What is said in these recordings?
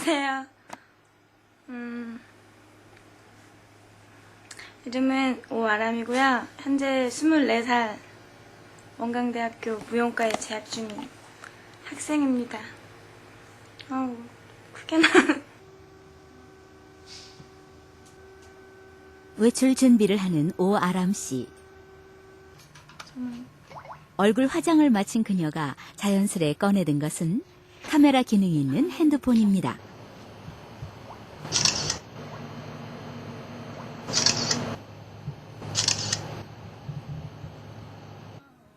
안녕하세요. 이름은 오아람이고요. 현재 24살 원광대학교 무용과에 재학 중인 학생입니다. 크게 나. 외출 준비를 하는 오아람 씨. 얼굴 화장을 마친 그녀가 자연스레 꺼내든 것은 카메라 기능이 있는 핸드폰입니다.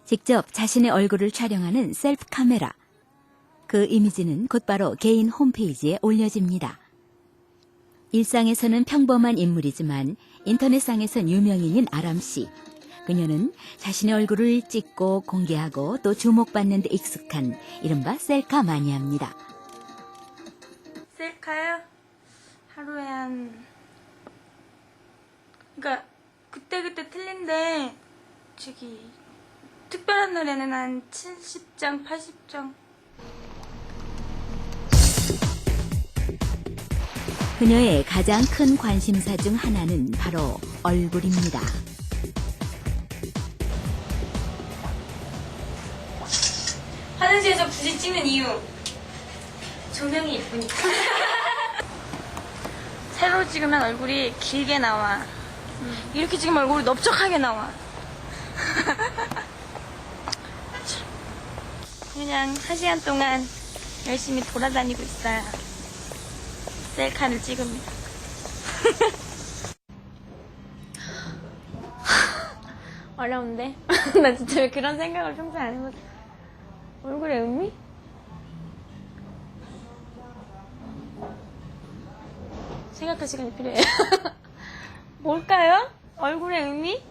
직접 자신의 얼굴을 촬영하는 셀프 카메라. 그 이미지는 곧바로 개인 홈페이지에 올려집니다. 일상에서는 평범한 인물이지만 인터넷상에선 유명인인 아람 씨. 그녀는 자신의 얼굴을 찍고 공개하고 또 주목받는 데 익숙한 이른바 셀카 마니아입니다. 셀카요? 하루에 그러니까 그때그때 틀린데 특별한 날에는 한 70장, 80장. 그녀의 가장 큰 관심사 중 하나는 바로 얼굴입니다. 화장실에서 굳이 찍는 이유. 조명이 예쁘니까. 새로 찍으면 얼굴이 길게 나와. 이렇게 찍으면 얼굴이 넓적하게 나와. 그냥 1시간 동안 열심히 돌아다니고 있어요. 셀카를 찍습니다. 어려운데? 나 진짜 왜 그런 생각을 평소에 안 해봤어. 얼굴에 의미? 생각할 시간이 필요해요. 뭘까요? 얼굴의 의미?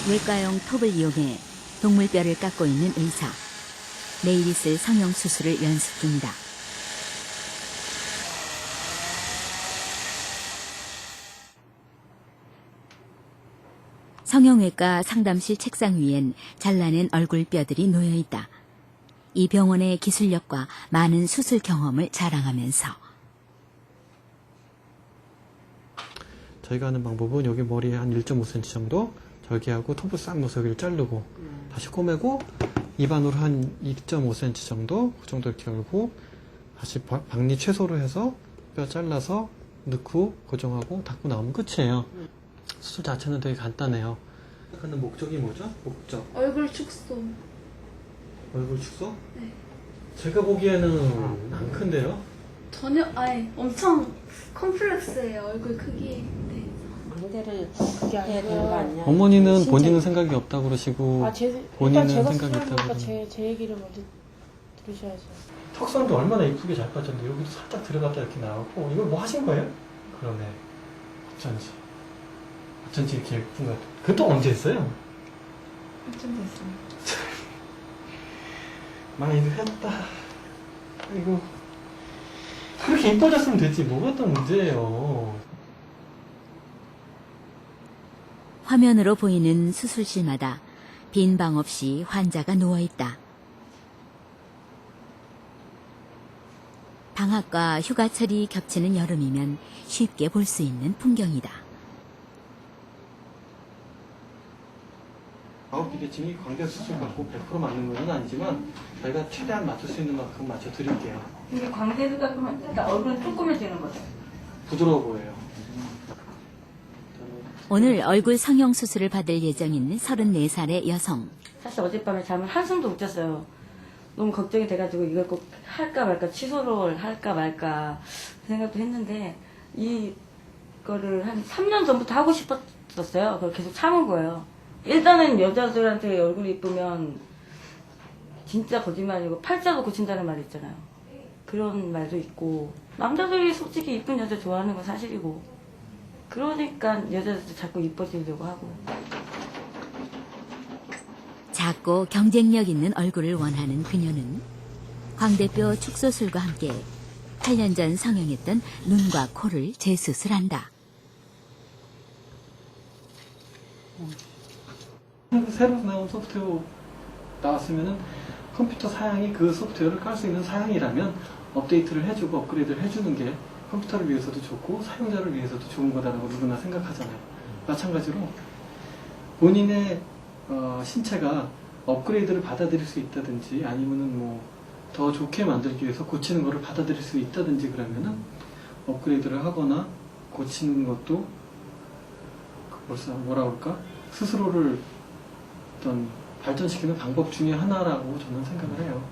외과용 톱을 이용해 동물뼈를 깎고 있는 의사. 내일 있을 성형 수술을 연습 중이다. 성형외과 상담실 책상 위엔 잘라낸 얼굴뼈들이 놓여 있다. 이 병원의 기술력과 많은 수술 경험을 자랑하면서 저희가 하는 방법은 여기 머리에 한 1.5cm 정도 절개하고 톱을 싹 넣어서 여기를 자르고 다시 꼬매고 입안으로 한 2.5cm 정도 그 정도 이렇게 열고 다시 박리 최소로 해서 뼈 잘라서 넣고 고정하고 닫고 나오면 끝이에요. 수술 자체는 되게 간단해요. 하는 목적이 뭐죠? 목적. 얼굴 축소. 얼굴 축소? 네. 제가 보기에는 안 큰데요? 전혀 엄청 컴플렉스예요. 얼굴 크기. 네. 광대를 그게 해야 되는 거 아니야? 어머니는 본인은 생각이 없다고 그러시고 본인은 일단 제가 생각이 있다고 수술하니까 그러시고 제 얘기를 먼저 들으셔야죠. 턱선도 얼마나 이쁘게 잘 빠졌는데 여기도 살짝 들어갔다 이렇게 나왔고 이걸 뭐 하신 거예요? 그러네. 어쩐지 이렇게 예쁜 것 같아. 그것도 언제 했어요? 좀 됐어요. 많이도 했다. 이거 그렇게 이뻐졌으면 됐지 뭐가 또 문제예요. 화면으로 보이는 수술실마다 빈 방 없이 환자가 누워있다. 방학과 휴가철이 겹치는 여름이면 쉽게 볼 수 있는 풍경이다. 아웃비대칭이 광대 수술 받고 100% 맞는 건 아니지만 저희가 최대한 맞출 수 있는 만큼 맞춰 드릴게요. 근데 광대도 깎으면 얼굴은 조그매지는 거죠? 부드러워 보여요. 오늘 얼굴 성형 수술을 받을 예정인 34살의 여성. 사실 어젯밤에 잠을 한숨도 못 잤어요. 너무 걱정이 돼가지고 이걸 꼭 할까 말까, 취소를 할까 말까 생각도 했는데, 이거를 한 3년 전부터 하고 싶었었어요. 그걸 계속 참은 거예요. 일단은 여자들한테 얼굴이 이쁘면 진짜 거짓말이고 팔자도 고친다는 말이 있잖아요. 그런 말도 있고, 남자들이 솔직히 이쁜 여자 좋아하는 건 사실이고, 그러니까 여자들도 자꾸 이뻐지려고 하고. 작고 경쟁력 있는 얼굴을 원하는 그녀는 광대뼈 축소술과 함께 8년 전 성형했던 눈과 코를 재수술한다. 새로 나온 소프트웨어 나왔으면은 컴퓨터 사양이 그 소프트웨어를 깔 수 있는 사양이라면 업데이트를 해주고 업그레이드를 해주는 게 컴퓨터를 위해서도 좋고 사용자를 위해서도 좋은 거다라고 누구나 생각하잖아요. 마찬가지로 본인의 신체가 업그레이드를 받아들일 수 있다든지 아니면은 뭐 더 좋게 만들기 위해서 고치는 거를 받아들일 수 있다든지 그러면은 업그레이드를 하거나 고치는 것도 벌써 뭐라 그럴까 스스로를 어떤 발전시키는 방법 중에 하나라고 저는 생각을 해요.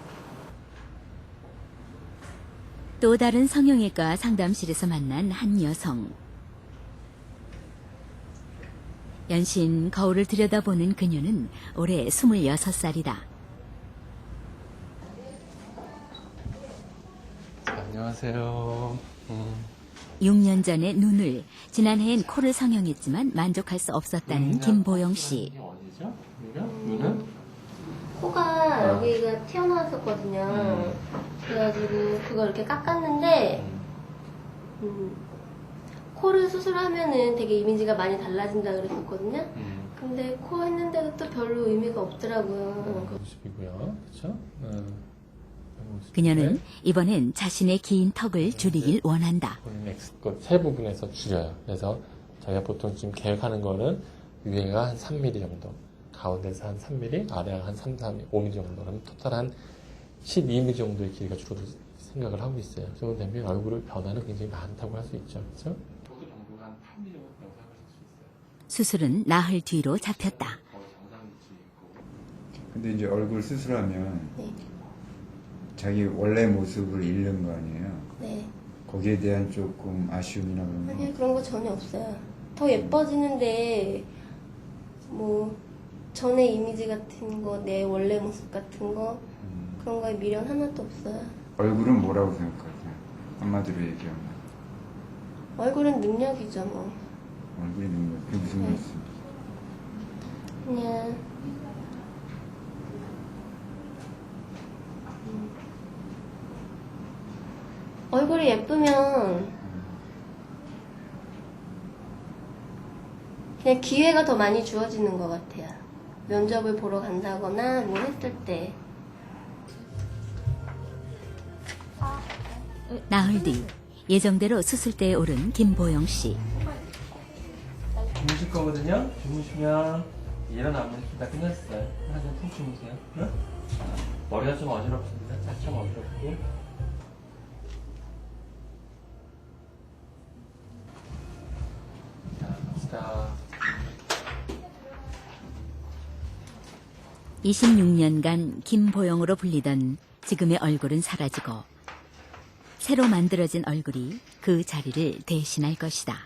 또 다른 성형외과 상담실에서 만난 한 여성. 연신 거울을 들여다보는 그녀는 올해 26살이다. 안녕하세요. 6년 전에 눈을, 지난해엔 코를 성형했지만 만족할 수 없었다는 김보영 씨. 어디죠? 여기가? 눈은? 코가 여기가 튀어나왔었거든요. 그래가지고 그걸 이렇게 깎았는데 코를 수술하면은 되게 이미지가 많이 달라진다 그랬었거든요. 근데 코 했는데도 또 별로 의미가 없더라고요. 모습이고요. 그렇죠? 그녀는 이번엔 자신의 긴 턱을 줄이길 원한다. 세 부분에서 줄여요. 그래서 저희가 보통 지금 계획하는 거는 위에가 한 3mm 정도, 가운데서 한 3mm, 아래가 한 5mm 정도, 그러면 토탈 한 12mm 정도의 길이가 줄어들 생각을 하고 있어요. 그 정도 되면 얼굴의 변화는 굉장히 많다고 할 수 있죠. 그렇죠? 저도 정도가 한 8mm 정도 생각하실 수 있어요. 수술은 나흘 뒤로 잡혔다. 근데 이제 얼굴 수술하면 네. 자기 원래 모습을 잃는 거 아니에요? 네. 거기에 대한 조금 아쉬움이나 그런 거. 아니 그런 거 전혀 없어요. 더 예뻐지는데 뭐 전의 이미지 같은 거, 내 원래 모습 같은 거 그런 거에 미련 하나도 없어요. 얼굴은 뭐라고 생각하세요? 한마디로 얘기하면. 얼굴은 능력이죠 뭐. 얼굴이 능력. 그게 무슨 네. 말씀? 그냥 얼굴이 예쁘면 그냥 기회가 더 많이 주어지는 것 같아요. 면접을 보러 간다거나 뭐 했을 때. 나흘 뒤 예정대로 수술대에 오른 김보영 씨. 주무실 거거든요. 주무시면 일어나면 다 끝났어요. 하나 푹 주무세요. 응? 머리가 좀 어지럽습니다. 살짝 어지럽고. 자, 갑시다. 26년간 김보영으로 불리던 지금의 얼굴은 사라지고 새로 만들어진 얼굴이 그 자리를 대신할 것이다.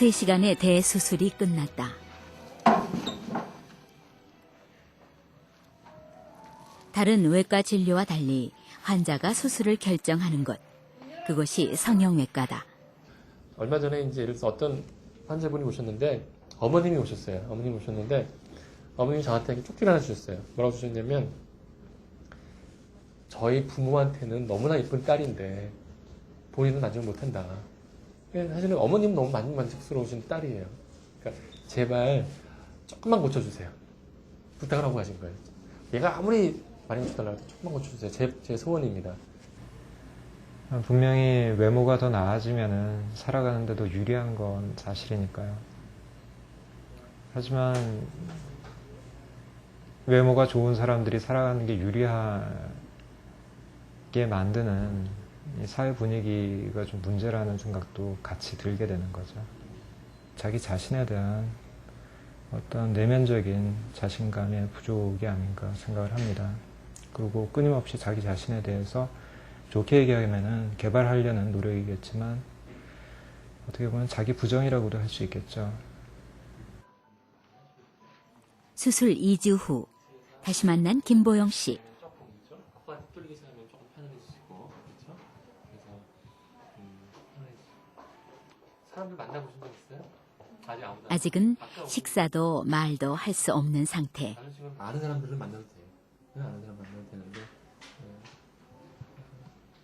3시간의 대수술이 끝났다. 다른 외과 진료와 달리 환자가 수술을 결정하는 곳. 그곳이 성형외과다. 얼마 전에 이제 예를 들어서 어떤 환자분이 오셨는데 어머님이 오셨어요. 어머님이 오셨는데 어머님이 저한테 쪽지를 하나 주셨어요. 뭐라고 주셨냐면 저희 부모한테는 너무나 이쁜 딸인데 본인은 만족 못한다. 사실은 어머님은 너무 만족스러우신 딸이에요. 그러니까 제발 조금만 고쳐주세요. 부탁을 하고 가신 거예요. 얘가 아무리 많이 고쳐달라고 해도 조금만 고쳐주세요. 제 소원입니다. 분명히 외모가 더 나아지면은 살아가는데도 유리한 건 사실이니까요. 하지만 외모가 좋은 사람들이 살아가는 게 유리하게 만드는 이 사회 분위기가 좀 문제라는 생각도 같이 들게 되는 거죠. 자기 자신에 대한 어떤 내면적인 자신감의 부족이 아닌가 생각을 합니다. 그리고 끊임없이 자기 자신에 대해서 좋게 얘기하면은 개발하려는 노력이겠지만 어떻게 보면 자기 부정이라고도 할 수 있겠죠. 수술 2주 후 다시 만난 김보영 씨. 아빠 뚫리기 시작하면 조금 편안해지시고, 그렇죠? 그래서 사람들 만나보신 적 있어요? 아직 아무도 아직은 식사도 말도 할 수 없는 상태. 나는 지금 아는 사람들은 만나도 돼요. 아는 사람 만나도 되는데.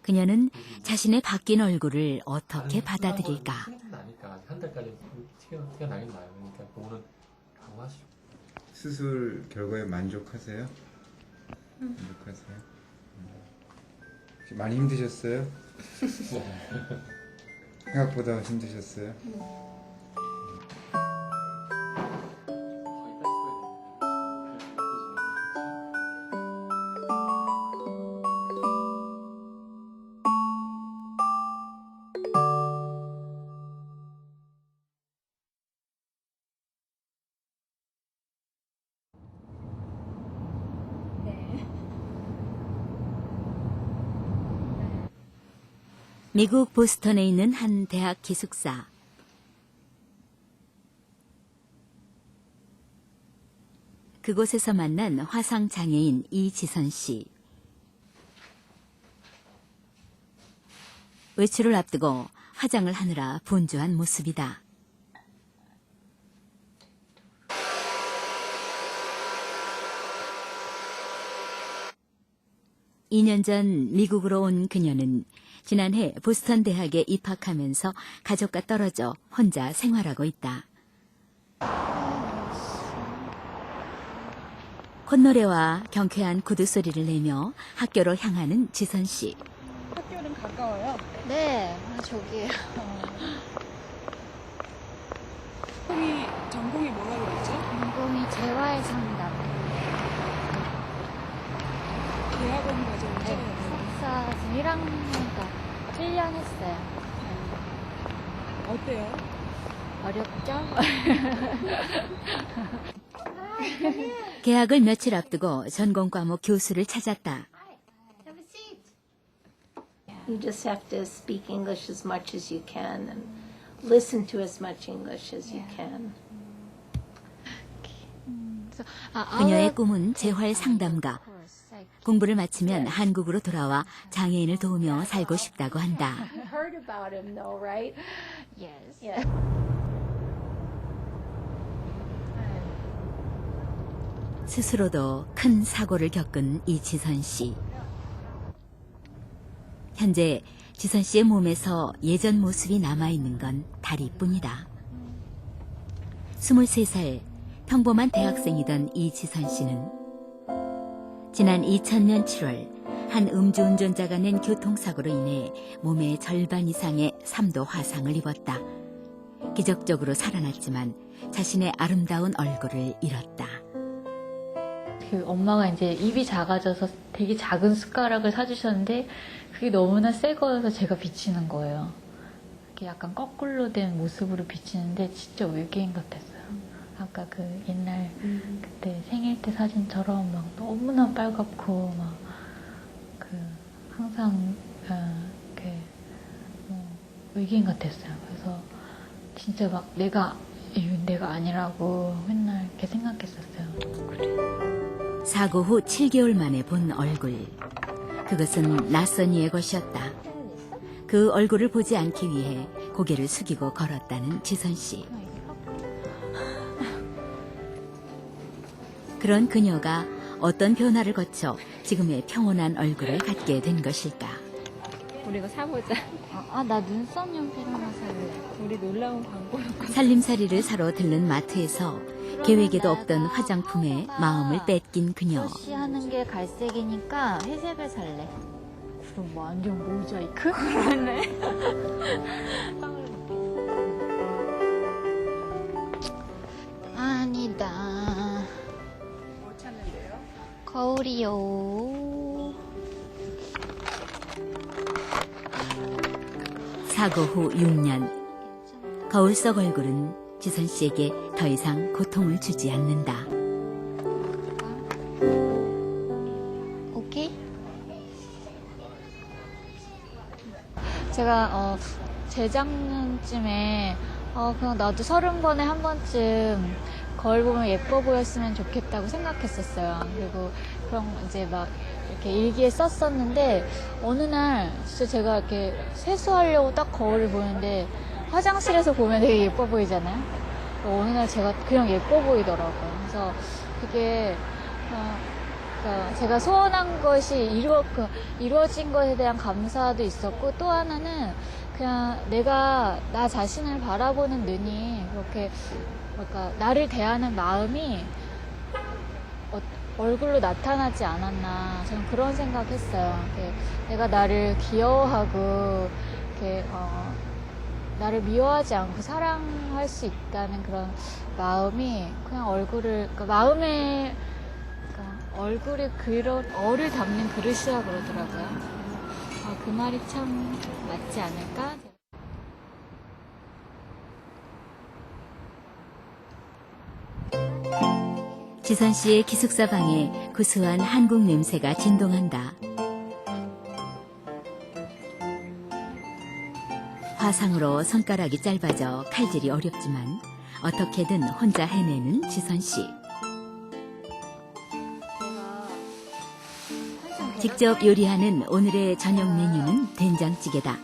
그녀는 자신의 바뀐 얼굴을 어떻게 받아들일까? 나니까 한 달까지 티가 나긴 나요. 그러니까 그거는 각오하시고. 수술 결과에 만족하세요? 만족하세요? 혹시 많이 힘드셨어요? 생각보다 힘드셨어요? 미국 보스턴에 있는 한 대학 기숙사. 그곳에서 만난 화상장애인 이지선 씨. 외출을 앞두고 화장을 하느라 분주한 모습이다. (2년) 전 미국으로 온 그녀는 지난해 보스턴 대학에 입학하면서 가족과 떨어져 혼자 생활하고 있다. 콧노래와 경쾌한 구두 소리를 내며 학교로 향하는 지선 씨. 학교는 가까워요? 네, 저기요. 전공이 뭐라고 그랬죠? 전공이 재활 상담. 대학원 과정이 네, 석사 지금 1학년과 1년 했어요. 어때요? 어렵죠? 개학을 며칠 앞두고 전공 과목 교수를 찾았다. You just have to speak English as much as you can and listen to as much English as you can. 그녀의 꿈은 재활 상담가. 공부를 마치면 한국으로 돌아와 장애인을 도우며 살고 싶다고 한다. You heard about him though, right? Yes. Yeah. 스스로도 큰 사고를 겪은 이지선 씨. 현재 지선 씨의 몸에서 예전 모습이 남아있는 건 다리뿐이다. 23살 평범한 대학생이던 이지선 씨는 지난 2000년 7월 한 음주운전자가 낸 교통사고로 인해 몸의 절반 이상의 3도 화상을 입었다. 기적적으로 살아났지만 자신의 아름다운 얼굴을 잃었다. 그 엄마가 이제 입이 작아져서 되게 작은 숟가락을 사주셨는데 그게 너무나 새 거여서 제가 비치는 거예요. 이렇게 약간 거꾸로 된 모습으로 비치는데 진짜 외계인 같았어요. 아까 그 옛날 그때 생일 때 사진처럼 막 너무나 빨갛고 막 그 항상 외계인 같았어요. 그래서 진짜 막 내가 아니라고 맨날 이렇게 생각했었어요. 사고 후 7개월 만에 본 얼굴. 그것은 낯선 이의 것이었다. 그 얼굴을 보지 않기 위해 고개를 숙이고 걸었다는 지선 씨. 그런 그녀가 어떤 변화를 거쳐 지금의 평온한 얼굴을 갖게 된 것일까? 우리 이거 사보자. 나 눈썹 연필 하나 살래. 우리 놀라운 광고였거든. 살림살이를 사러 들른 마트에서 계획에도 없던 화장품에 마음을 뺏긴 그녀. 브러쉬 하는 게 갈색이니까 회색을 살래. 그럼 완전 모자이크? 그러네. 아니다. 뭐 찾는데요? 거울이요. 사고 후 6년. 거울 속 얼굴은 지선 씨에게 더 이상 고통을 주지 않는다. 오케이? 제가 재작년쯤에 그냥 나도 30번에 한 번쯤 거울 보면 예뻐 보였으면 좋겠다고 생각했었어요. 그리고 그런 이제 막 이렇게 일기에 썼었는데 어느 날 진짜 제가 이렇게 세수하려고 딱 거울을 보는데 화장실에서 보면 되게 예뻐 보이잖아요. 어느 날 제가 그냥 예뻐 보이더라고요. 그래서 그게 그러니까 제가 소원한 것이 이루어진 것에 대한 감사도 있었고, 또 하나는 그냥 내가 나 자신을 바라보는 눈이 그렇게 그러니까 나를 대하는 마음이 얼굴로 나타나지 않았나, 저는 그런 생각했어요. 내가 나를 귀여워하고 이렇게 나를 미워하지 않고 사랑할 수 있다는 그런 마음이 그냥 그러니까 마음에 얼굴에 얼을 담는 그릇이라 그러더라고요. 그 말이 참 맞지 않을까? 지선 씨의 기숙사 방에 구수한 한국 냄새가 진동한다. 화상으로 손가락이 짧아져 칼질이 어렵지만 어떻게든 혼자 해내는 지선 씨. 직접 요리하는 오늘의 저녁 메뉴는 된장찌개다.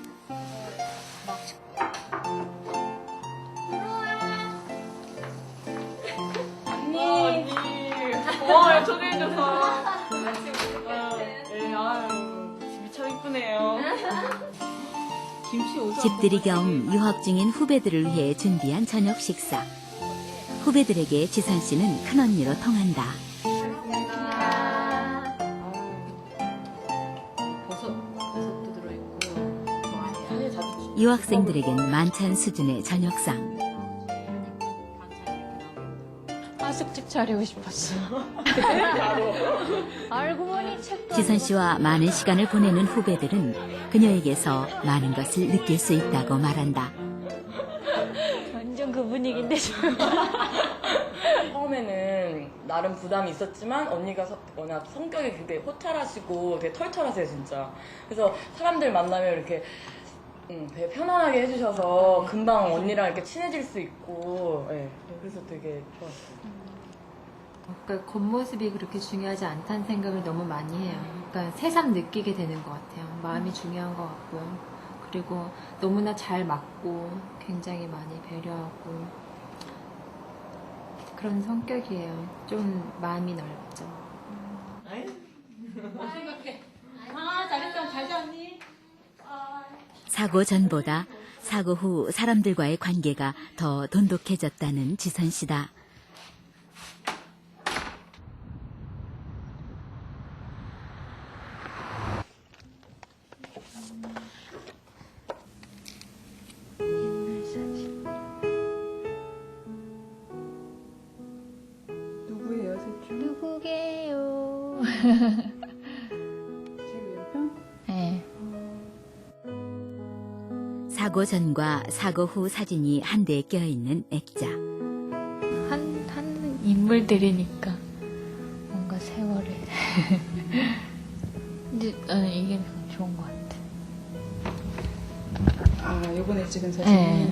언니. 고마워요, 초대해줘서. 집이 참 이쁘네요. 김치 오서. 집들이 겸 유학 중인 후배들을 위해 준비한 저녁 식사. 후배들에게 지선 씨는 큰언니로 통한다. 버섯도 들어있고. 유학생들에겐 만찬 수준의 저녁상. 하숙집 차리고 싶었어. 알고 보니 책도. 지선 씨와 많은 시간을 보내는 후배들은 그녀에게서 많은 것을 느낄 수 있다고 말한다. 완전 그 분위기인데 처음에는 나름 부담이 있었지만 언니가 워낙 성격이 되게 호탈하시고 되게 털털하세요, 진짜. 그래서 사람들 만나면 이렇게 되게 편안하게 해주셔서 금방 언니랑 이렇게 친해질 수 있고, 네. 그래서 되게 좋았어요. 그러니까 겉모습이 그렇게 중요하지 않다는 생각을 너무 많이 해요. 그러니까 새삼 느끼게 되는 것 같아요. 마음이 중요한 것 같고요. 그리고 너무나 잘 맞고 굉장히 많이 배려하고 그런 성격이에요. 좀 마음이 넓죠. 잘했다. 잘 잤니? 사고 전보다 사고 후 사람들과의 관계가 더 돈독해졌다는 지선 씨다. 누구예요, 셋 중? 누구게요? 제일 왼편? 네. 사고 전과 사고 후 사진이 한데에 껴있는 액자. 한 인물들이니까 뭔가 세월을. 근데 이게 좋은 것 같아. 요번에 찍은 사진이? 네.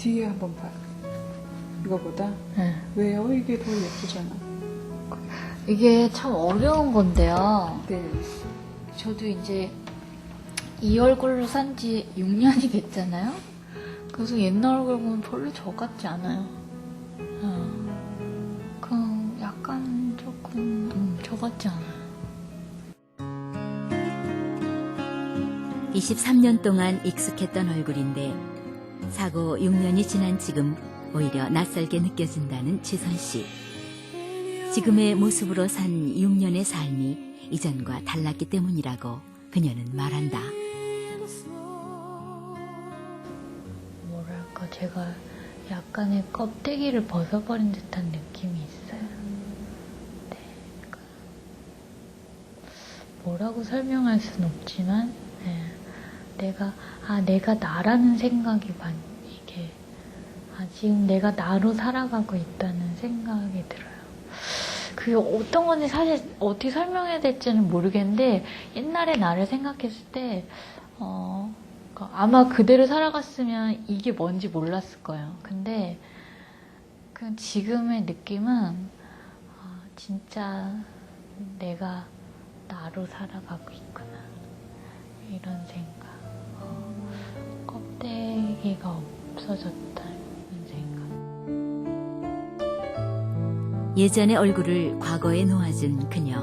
뒤에 한번 봐요. 이거보다? 네. 왜요? 이게 더 예쁘잖아. 이게 참 어려운 건데요. 네. 저도 이제 이 얼굴로 산 지 6년이 됐잖아요. 그래서 옛날 얼굴 보면 별로 저 같지 않아요. 그냥 약간 조금 저 같지 않아요. 23년 동안 익숙했던 얼굴인데 사고 6년이 지난 지금 오히려 낯설게 느껴진다는 지선 씨. 지금의 모습으로 산 6년의 삶이 이전과 달랐기 때문이라고 그녀는 말한다. 뭐랄까, 제가 약간의 껍데기를 벗어버린 듯한 느낌이 있어요. 네. 뭐라고 설명할 수는 없지만, 네. 내가 나라는 생각이 이게, 지금 내가 나로 살아가고 있다는 생각이 들어요. 그게 어떤 건지 사실 어떻게 설명해야 될지는 모르겠는데, 옛날에 나를 생각했을 때, 아마 그대로 살아갔으면 이게 뭔지 몰랐을 거예요. 근데, 그 지금의 느낌은, 진짜 내가 나로 살아가고 있구나. 이런 생각. 껍데기가 없어졌다는 생각. 예전의 얼굴을 과거에 놓아준 그녀.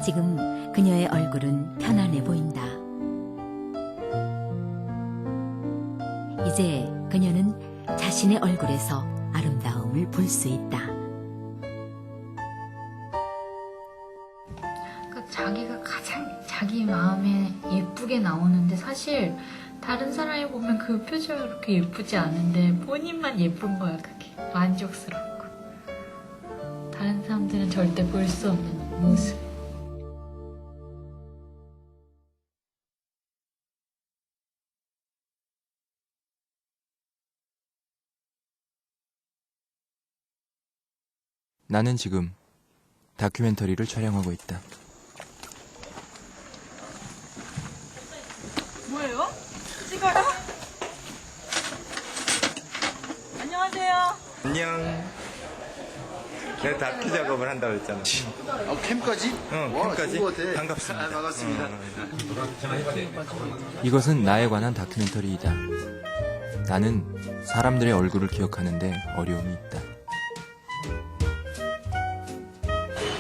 지금 그녀의 얼굴은 편안해 보인다. 이제 그녀는 자신의 얼굴에서 아름다움을 볼 수 있다. 자기가 가장 자기 마음에 예쁘게 나오는데 사실 다른 사람이 보면 그 표정이 그렇게 예쁘지 않은데 본인만 예쁜 거야. 그게 만족스럽고 다른 사람들은 절대 볼 수 없는 모습. 나는 지금 다큐멘터리를 촬영하고 있다. 뭐예요? 찍어요? 안녕하세요. 안녕. 내가 다큐 작업을 한다고 했잖아. 캠까지? 캠까지? 반갑습니다. 반갑습니다. 이것은 나에 관한 다큐멘터리이다. 나는 사람들의 얼굴을 기억하는데 어려움이 있다.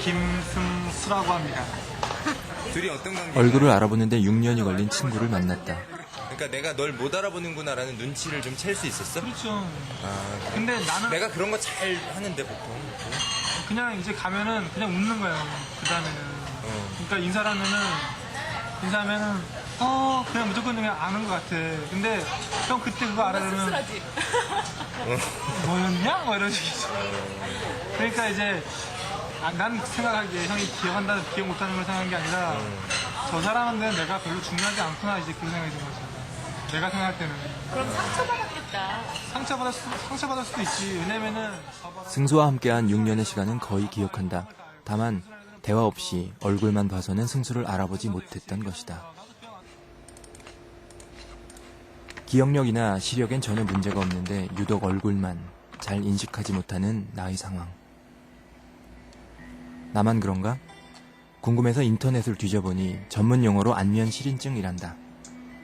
김승수라고 합니다. 둘이 어떤 관계? 얼굴을 알아보는데 6년이 걸린 친구를 만났다. 그러니까 내가 널 못 알아보는구나라는 눈치를 좀 챌 수 있었어? 그렇죠. 아, 근데 나는 내가 그런 거 잘 하는데 보통. 그냥 이제 가면은 그냥 웃는 거예요. 그 다음에는. 그러니까 인사하면은 그냥 무조건 그냥 아는 것 같아. 근데 형 그때 그거 알아보면 씁쓸하지. 뭐였냐? 뭐 이런 식이죠. 그러니까 이제 난 생각하기에 형이 기억 못하는 걸 생각한 게 아니라 저 사람한테는 내가 별로 중요하지 않구나 이제 그런 생각이 든 거죠. 내가 생각할 때는. 그럼 상처받았겠다. 상처받을 수도 있지. 왜냐면은 승수와 함께한 6년의 시간은 거의 기억한다. 다만 대화 없이 얼굴만 봐서는 승수를 알아보지 못했던 것이다. 기억력이나 시력엔 전혀 문제가 없는데 유독 얼굴만 잘 인식하지 못하는 나의 상황. 나만 그런가? 궁금해서 인터넷을 뒤져보니 전문 용어로 안면 실인증이란다.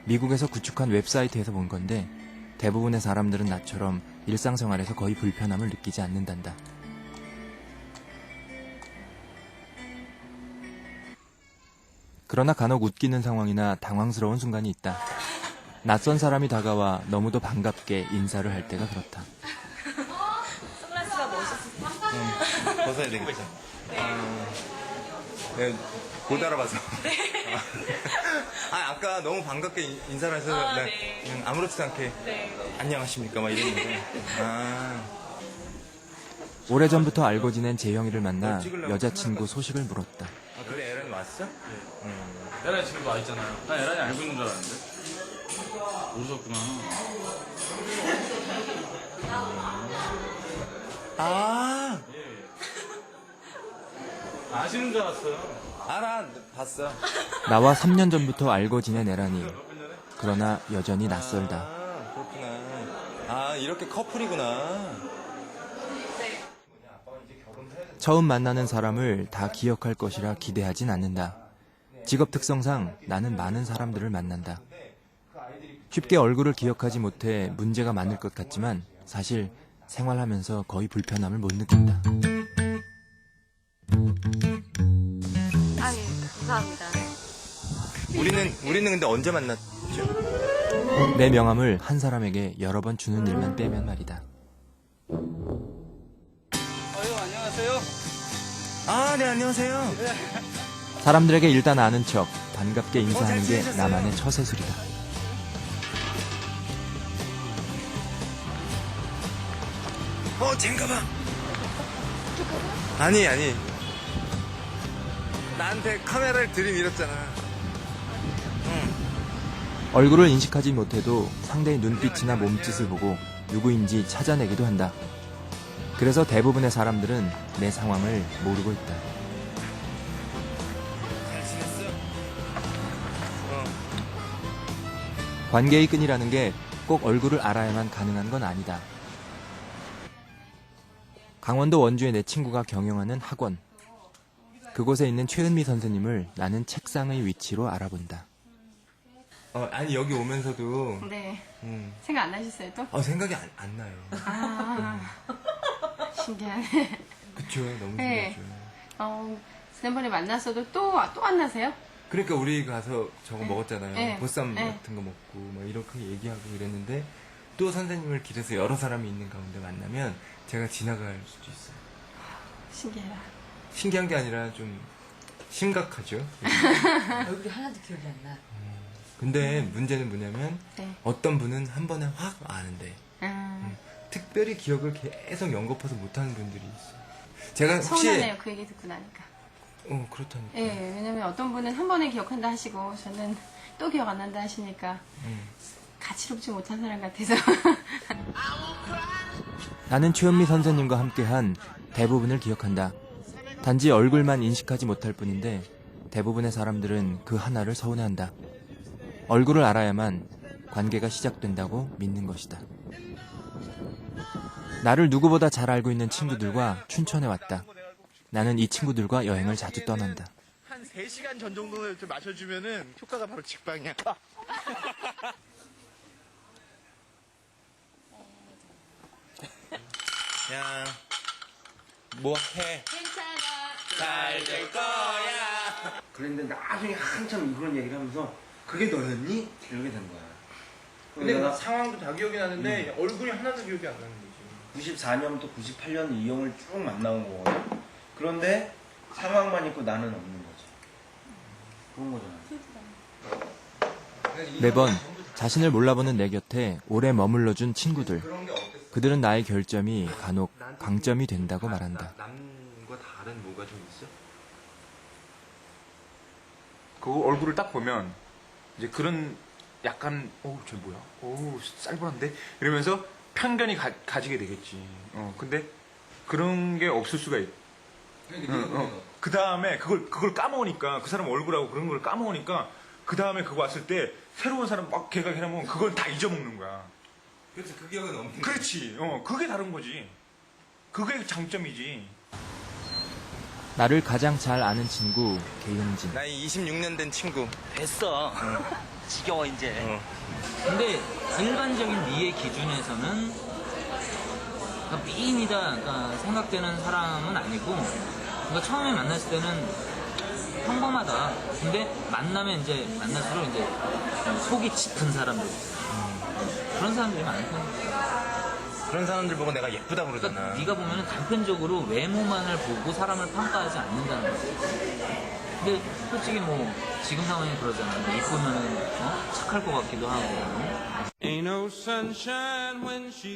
미국에서 구축한 웹사이트에서 본 건데 대부분의 사람들은 나처럼 일상생활에서 거의 불편함을 느끼지 않는단다. 그러나 간혹 웃기는 상황이나 당황스러운 순간이 있다. 낯선 사람이 다가와 너무도 반갑게 인사를 할 때가 그렇다. 선글라스가 멋있었어. 벗어야 되겠죠. 네, 못 알아봐서. 네. 아까 너무 반갑게 인사를 해서 그냥 아무렇지도 않게 안녕하십니까 막 이랬는데. 오래전부터 알고 지낸 재형이를 만나 여자친구 소식을 물었다. 그래, 에란이 왔어? 에란이 지금 와 있잖아요. 난 에란이 알고 있는 줄 알았는데. 모르셨구나. 아시는 줄 알았어요. 알아, 봤어. 나와 3년 전부터 알고 지낸 에란이. 그러나 여전히 낯설다. 그렇구나. 아, 이렇게 커플이구나. 처음 만나는 사람을 다 기억할 것이라 기대하진 않는다. 직업 특성상 나는 많은 사람들을 만난다. 쉽게 얼굴을 기억하지 못해 문제가 많을 것 같지만 사실 생활하면서 거의 불편함을 못 느낀다. 아니, 감사합니다. 우리는 근데 언제 만났죠? 내 명함을 한 사람에게 여러 번 주는 일만 빼면 말이다. 안녕하세요. 아, 네, 안녕하세요. 사람들에게 일단 아는 척 반갑게 인사하는 게 나만의 처세술이다. 쟨가 봐. 아니. 나한테 카메라를 들이밀었잖아. 얼굴을 인식하지 못해도 상대의 눈빛이나 몸짓을 보고 누구인지 찾아내기도 한다. 그래서 대부분의 사람들은 내 상황을 모르고 있다. 잘 지냈어? 관계의 끈이라는 게 꼭 얼굴을 알아야만 가능한 건 아니다. 강원도 원주의 내 친구가 경영하는 학원. 그곳에 있는 최은미 선생님을 나는 책상의 위치로 알아본다. 아니, 여기 오면서도. 네. 생각 안 나셨어요, 또? 생각이 안 나요. 아, 신기하네. 그쵸, 너무 네. 신기하죠. 지난번에 만났어도 또 만나세요? 그러니까 우리 가서 저거 먹었잖아요. 네. 보쌈 네. 같은 거 먹고 막 이렇게 얘기하고 이랬는데 또 선생님을 길에서 여러 사람이 있는 가운데 만나면 제가 지나갈 수도 있어요. 신기해요. 신기한 게 아니라 좀 심각하죠. 얼굴이 하나도 기억이 안 나. 근데 문제는 뭐냐면 네. 어떤 분은 한 번에 확 아는데 특별히 기억을 계속 연거푸서 못하는 분들이 있어요. 제가 혹시 서운하네요, 그 얘기 듣고 나니까. 그렇다니까. 예, 왜냐면 어떤 분은 한 번에 기억한다 하시고 저는 또 기억 안 난다 하시니까 가치롭지 못한 사람 같아서. 나는 최은미 선생님과 함께한 대부분을 기억한다. 단지 얼굴만 인식하지 못할 뿐인데 대부분의 사람들은 그 하나를 서운해한다. 얼굴을 알아야만 관계가 시작된다고 믿는 것이다. 나를 누구보다 잘 알고 있는 친구들과 춘천에 왔다. 나는 이 친구들과 여행을 자주 떠난다. 한 3시간 전 정도는 좀 마셔주면은 효과가 바로 직방이야. 야, 뭐 해? 괜찮아. 잘 될 거야. 그런데 나중에 한참 그런 얘기를 하면서 그게 너였니? 이렇게 된 거야. 근데 내가 상황도 다 기억이 나는데 얼굴이 하나도 기억이 안 나는 거지. 94년부터 98년 이 형을 쭉 만나온 거거든. 그런데 상황만 있고 나는 없는 거지. 그런 거잖아. 매번 자신을 몰라보는 내 곁에 오래 머물러준 친구들. 그들은 나의 결점이 간혹 강점이 된다고 말한다. 남과 다른 뭐가 좀 있어? 그 얼굴을 딱 보면 이제 그런 약간 저 뭐야? 쌀벌한데? 이러면서 편견이 가지게 되겠지. 근데 그런 게 없을 수가 있. 그 다음에 그걸 까먹으니까 그 사람 얼굴하고 그런 걸 까먹으니까 그 다음에 그거 왔을 때 새로운 사람 막 걔가 해놓으면 그걸 다 잊어먹는 거야. 그렇지, 그 기억은 없는. 그렇지. 그게 다른 거지. 그게 장점이지. 나를 가장 잘 아는 친구 개윤진. 나이 26년 된 친구. 됐어. 지겨워 이제. 근데 일반적인 미의 기준에서는 그러니까 미인이다 그러니까 생각되는 사람은 아니고 그러니까 처음에 만났을 때는 평범하다. 근데 만나면 이제 만날수록 이제 속이 짙은 사람들 그런 사람들이 많은 편이야. 그런 사람들 보고 내가 예쁘다 그러잖아. 그러니까 네가 보면은 단편적으로 외모만을 보고 사람을 평가하지 않는다는 거지. 근데 솔직히 뭐 지금 상황이 그러잖아. 이쁘면은 착할 것 같기도 하고.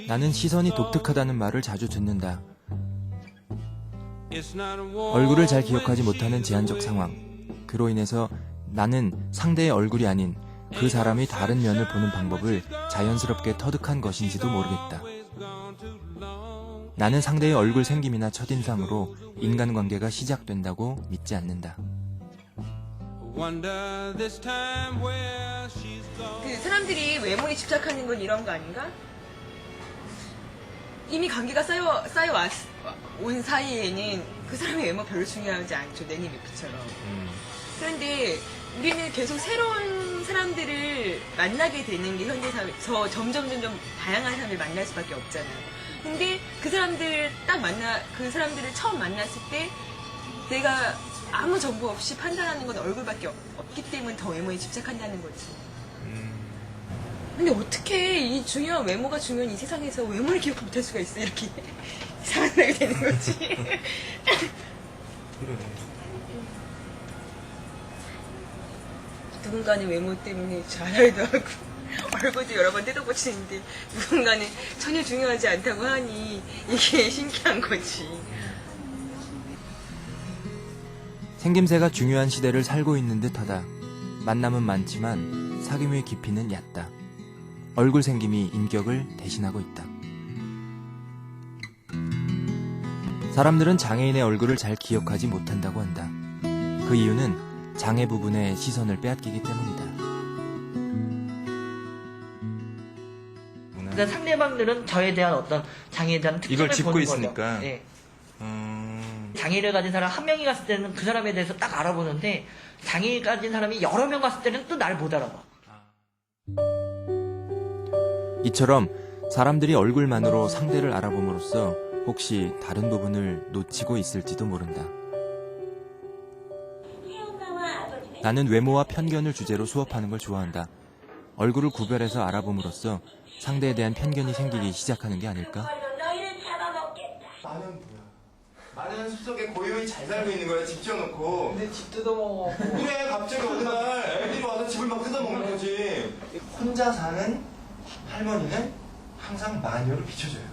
나는 시선이 독특하다는 말을 자주 듣는다. 얼굴을 잘 기억하지 못하는 제한적 상황. 그로 인해서 나는 상대의 얼굴이 아닌 그 사람의 다른 면을 보는 방법을 자연스럽게 터득한 것인지도 모르겠다. 나는 상대의 얼굴 생김이나 첫인상으로 인간관계가 시작된다고 믿지 않는다. 그 사람들이 외모에 집착하는 건 이런 거 아닌가? 이미 관계가 온 사이에는 그 사람의 외모 별로 중요하지 않죠. 내니 매피처럼. 그런데 우리는 계속 새로운 사람들을 만나게 되는 게 현대 사회에서 점점 다양한 사람을 만날 수밖에 없잖아요. 근데 그 사람들을 처음 만났을 때 내가 아무 정보 없이 판단하는 건 얼굴밖에 없기 때문에 더 외모에 집착한다는 거지. 근데 어떻게 이 중요한 외모가 중요한 이 세상에서 외모를 기억 못할 수가 있어. 이렇게 이상한 생각이 되는 거지. 누군가는 외모 때문에 좌절도 하고 얼굴도 여러 번 뜯어고치는데 누군가는 전혀 중요하지 않다고 하니 이게 신기한 거지. 생김새가 중요한 시대를 살고 있는 듯하다. 만남은 많지만 사귐의 깊이는 얕다. 얼굴 생김이 인격을 대신하고 있다. 사람들은 장애인의 얼굴을 잘 기억하지 못한다고 한다. 그 이유는 장애 부분의 시선을 빼앗기기 때문이다. 그러니까 상대방들은 저에 대한 어떤 장애에 대한 특징을 이걸 짚고 보는 있으니까. 거죠. 네. 장애를 가진 사람 한 명이 갔을 때는 그 사람에 대해서 딱 알아보는데 장애를 가진 사람이 여러 명 갔을 때는 또 날 못 알아봐. 이처럼 사람들이 얼굴만으로 상대를 알아봄으로써 혹시 다른 부분을 놓치고 있을지도 모른다. 나는 외모와 편견을 주제로 수업하는 걸 좋아한다. 얼굴을 구별해서 알아봄으로써 상대에 대한 편견이 생기기 시작하는 게 아닐까? 나는 뭐야? 나는 숲속에 고요히 잘 살고 있는 거야, 집 지어놓고. 근데 집 뜯어먹어. 그래, 갑자기 어느 날 애들이 와서 집을 막 뜯어먹는 거지. 혼자 사는 할머니는 항상 마녀로 비춰져요.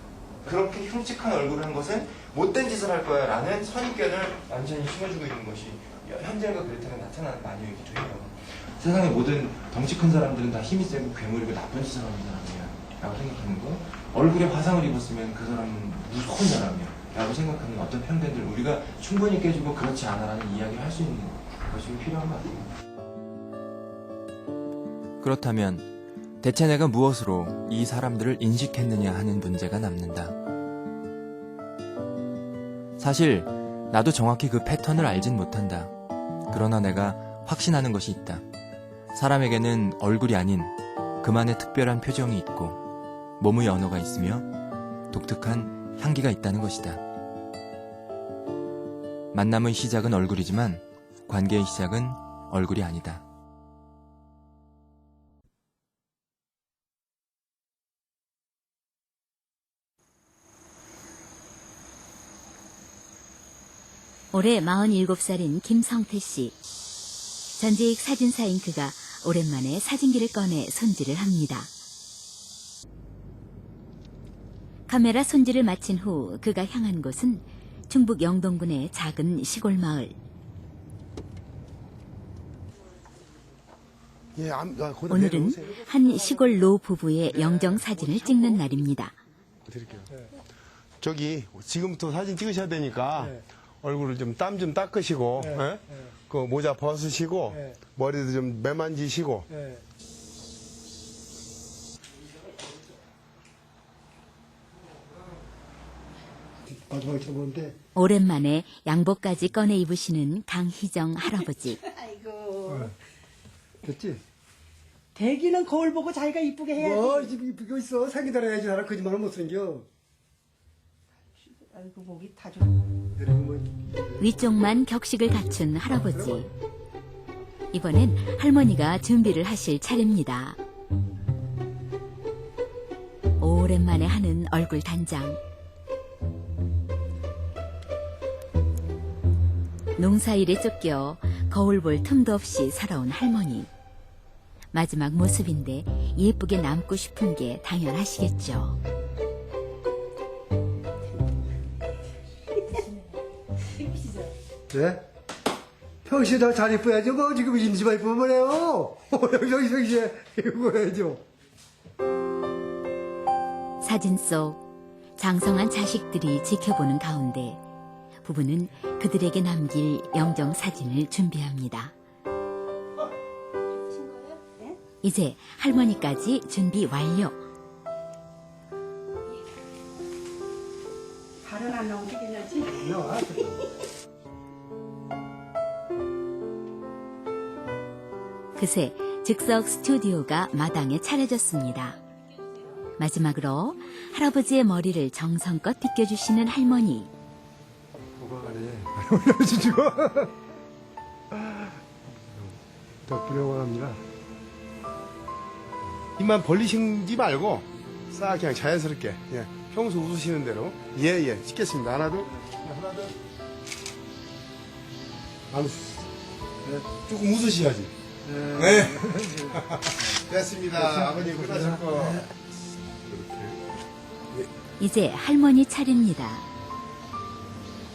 그렇게 흉측한 얼굴을 한 것은 못된 짓을 할 거야 라는 선입견을 완전히 심어주고 있는 것이 현재가 그렇다가 나타나는 마녀이기도 해요. 세상의 모든 덩치 큰 사람들은 다 힘이 세고 괴물이고 나쁜 짓을 하는 사람이야 라고 생각하는 거. 얼굴에 화상을 입었으면 그 사람은 무서운 사람이야 라고 생각하는 어떤 편견들 우리가 충분히 깨주고 그렇지 않아라는 이야기를 할 수 있는 것이 필요한 것 같아요. 그렇다면 대체 내가 무엇으로 이 사람들을 인식했느냐 하는 문제가 남는다. 사실 나도 정확히 그 패턴을 알진 못한다. 그러나 내가 확신하는 것이 있다. 사람에게는 얼굴이 아닌 그만의 특별한 표정이 있고 몸의 언어가 있으며 독특한 향기가 있다는 것이다. 만남의 시작은 얼굴이지만 관계의 시작은 얼굴이 아니다. 올해 47살인 김성태 씨. 전직 사진사인 그가 오랜만에 사진기를 꺼내 손질을 합니다. 카메라 손질을 마친 후 그가 향한 곳은 충북 영동군의 작은 시골 마을. 오늘은 한 시골 노 부부의 영정 사진을 찍는 날입니다. 드릴게요. 저기 지금부터 사진 찍으셔야 되니까 얼굴을 좀 땀 좀 닦으시고 그 모자 벗으시고 머리도 좀 매만지시고 마지막에 쳐보는데 오랜만에 양복까지 꺼내 입으시는 강희정 할아버지. 아이고 됐지? 대기는 거울 보고 자기가 이쁘게 해야지. 뭐 이쁘게 있어. 생기더라 해야지. 나랑 거짓말은 못 생겨. 아이고 목이 다 좋고. 위쪽만 격식을 갖춘 할아버지. 이번엔 할머니가 준비를 하실 차례입니다. 오랜만에 하는 얼굴 단장. 농사일에 쫓겨 거울 볼 틈도 없이 살아온 할머니. 마지막 모습인데 예쁘게 남고 싶은 게 당연하시겠죠. 네? 평소에 다 잘 이뻐야죠. 뭐 지금 임시만 이쁘면 뭐래요. 여기서 이제 이거 해야죠. 사진 속 장성한 자식들이 지켜보는 가운데 부부는 그들에게 남길 영정 사진을 준비합니다. 이제 할머니까지 준비 완료. 그럼요. 그새 즉석 스튜디오가 마당에 차려졌습니다. 마지막으로 할아버지의 머리를 정성껏 빗겨주시는 할머니. 오가가네. 지금. 덕분에 오갑니다. 입만 벌리시지 말고 싹 그냥 자연스럽게 예, 평소 웃으시는 대로 예예 찍겠습니다. 하나 둘 하나 둘 안 조금 웃으셔야지. 네. 됐습니다. 아버님 끝나셨고. 이제 할머니 차례입니다.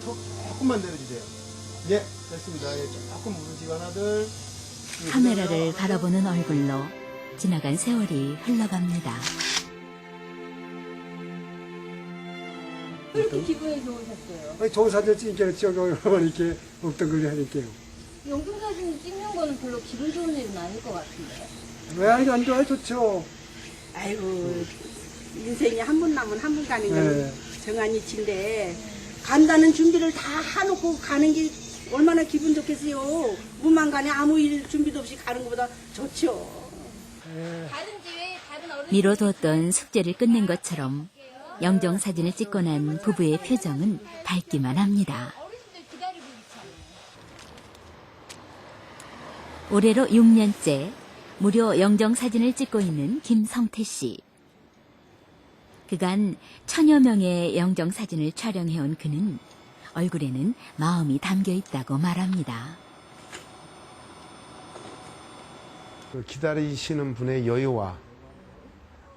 조금만 내려주세요. 예, 됐습니다. 예, 조금 웃으시고 하나 둘. 카메라를 바라보는 얼굴로 지나간 세월이 흘러갑니다. 왜 이렇게 기분이 좋으셨어요? 아니, 좋은 사진 찍으니까 이렇게 없던 걸 하니까요. 영상사진 찍는 거는 별로 기분 좋은 일은 아닐 것 같은데. 왜 안 좋아요? 좋죠. 아이고 인생이 한 번 남은 한 번 가는 건 네. 정한이치인데 간다는 준비를 다 해놓고 가는 게 얼마나 기분 좋겠어요. 무만간에 아무 일 준비도 없이 가는 것보다 좋죠. 미뤄뒀던 숙제를 끝낸 것처럼 영정사진을 찍고 난 부부의 표정은 밝기만 합니다. 올해로 6년째 무료 영정사진을 찍고 있는 김성태 씨. 그간 1000여 명의 영정사진을 촬영해온 그는 얼굴에는 마음이 담겨 있다고 말합니다. 그 기다리시는 분의 여유와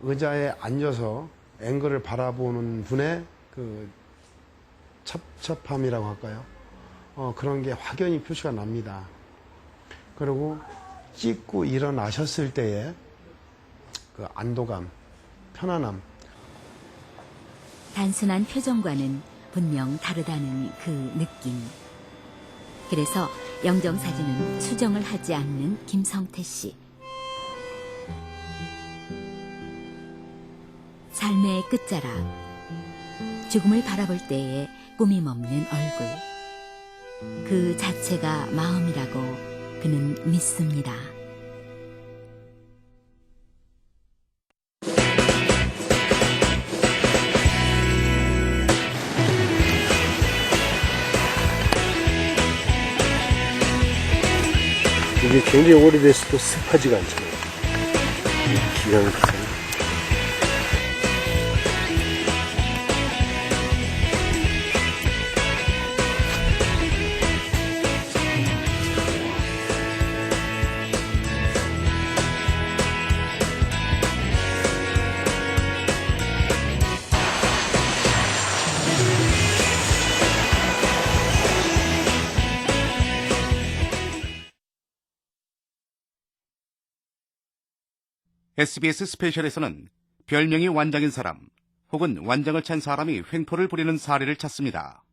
의자에 앉아서 앵글을 바라보는 분의 그 첩첩함이라고 할까요? 그런 게 확연히 표시가 납니다. 그리고 찍고 일어나셨을 때의 그 안도감, 편안함. 단순한 표정과는 분명 다르다는 그 느낌. 그래서 영정사진은 수정을 하지 않는 김성태 씨. 삶의 끝자락, 죽음을 바라볼 때의 꾸밈 없는 얼굴. 그 자체가 마음이라고 그는 믿습니다. 이게 굉장히 오래됐어도 습하지가 않잖아요. 기가 막히잖아요. SBS 스페셜에서는 별명이 완장인 사람 혹은 완장을 찬 사람이 횡포를 부리는 사례를 찾습니다.